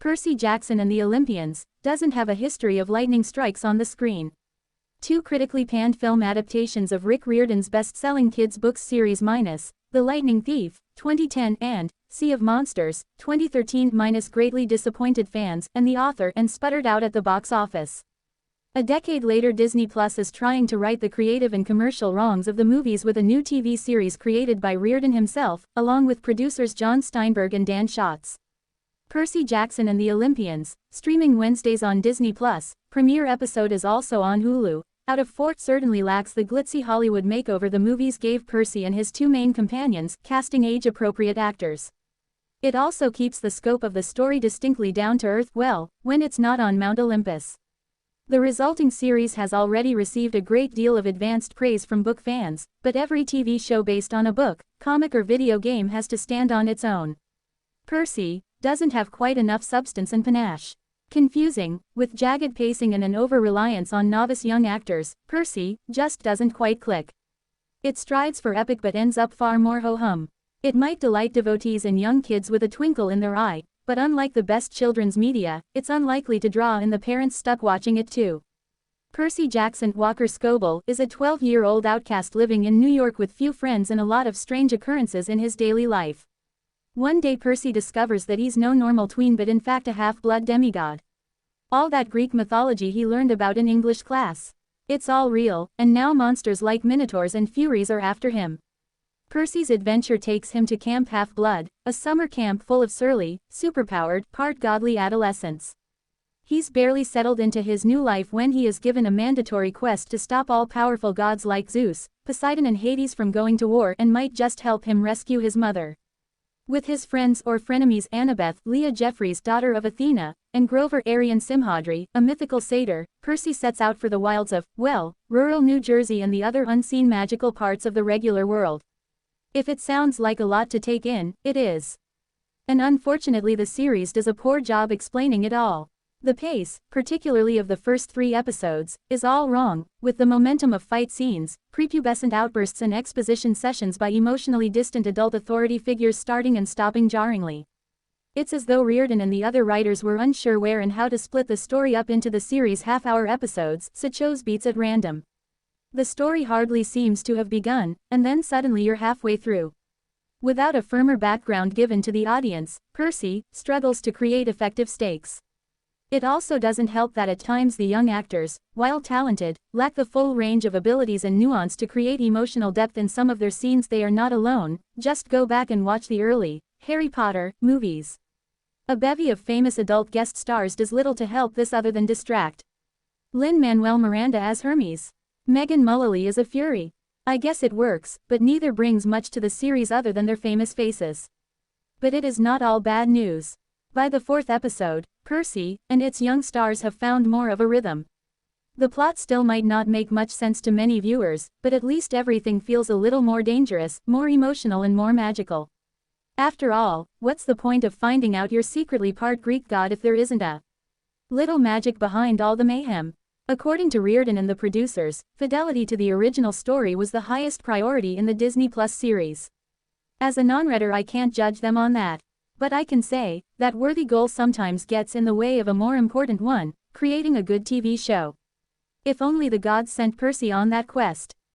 Percy Jackson and the Olympians doesn't have a history of lightning strikes on the screen. Two critically panned film adaptations of Rick Riordan's best-selling kids' books series minus The Lightning Thief, 2010 and Sea of Monsters, 2013 minus greatly disappointed fans and the author and sputtered out at the box office. A decade later, Disney Plus is trying to right the creative and commercial wrongs of the movies with a new TV series created by Riordan himself, along with producers Jon Steinberg and Dan Schatz. Percy Jackson and the Olympians, streaming Wednesdays on Disney Plus. Premiere episode is also on Hulu. Out of 4 certainly lacks the glitzy Hollywood makeover the movies gave Percy and his 2 main companions, casting age-appropriate actors. It also keeps the scope of the story distinctly down to earth, well, when it's not on Mount Olympus. The resulting series has already received a great deal of advanced praise from book fans, but every TV show based on a book, comic or video game has to stand on its own. Percy doesn't have quite enough substance and panache. Confusing, with jagged pacing and an over-reliance on novice young actors, Percy just doesn't quite click. It strives for epic but ends up far more ho-hum. It might delight devotees and young kids with a twinkle in their eye, but unlike the best children's media, it's unlikely to draw in the parents stuck watching it too. Percy Jackson Walker Scoble is a 12-year-old outcast living in New York with few friends and a lot of strange occurrences in his daily life. One day Percy discovers that he's no normal tween but in fact a half-blood demigod. All that Greek mythology he learned about in English class. It's all real, and now monsters like minotaurs and furies are after him. Percy's adventure takes him to Camp Half-Blood, a summer camp full of surly, superpowered, part-godly adolescents. He's barely settled into his new life when he is given a mandatory quest to stop all-powerful gods like Zeus, Poseidon and Hades from going to war and might just help him rescue his mother. With his friends or frenemies Annabeth, Leah Jeffries, daughter of Athena, and Grover Aryan Simhadri, a mythical satyr, Percy sets out for the wilds of, well, rural New Jersey and the other unseen magical parts of the regular world. If it sounds like a lot to take in, it is. And unfortunately the series does a poor job explaining it all. The pace, particularly of the first 3 episodes, is all wrong, with the momentum of fight scenes, prepubescent outbursts and exposition sessions by emotionally distant adult authority figures starting and stopping jarringly. It's as though Riordan and the other writers were unsure where and how to split the story up into the series' half-hour episodes, so chose beats at random. The story hardly seems to have begun, and then suddenly you're halfway through. Without a firmer background given to the audience, Percy struggles to create effective stakes. It also doesn't help that at times the young actors, while talented, lack the full range of abilities and nuance to create emotional depth in some of their scenes. They are not alone, just go back and watch the early Harry Potter movies. A bevy of famous adult guest stars does little to help this other than distract. Lin-Manuel Miranda as Hermes. Megan Mullally is a fury. I guess it works, but neither brings much to the series other than their famous faces. But it is not all bad news. By the 4th episode, Percy and its young stars have found more of a rhythm. The plot still might not make much sense to many viewers, but at least everything feels a little more dangerous, more emotional and more magical. After all, what's the point of finding out you're secretly part Greek god if there isn't a little magic behind all the mayhem? According to Riordan and the producers, fidelity to the original story was the highest priority in the Disney Plus series. As a non-reader I can't judge them on that. But I can say, that worthy goal sometimes gets in the way of a more important one, creating a good TV show. If only the gods sent Percy on that quest.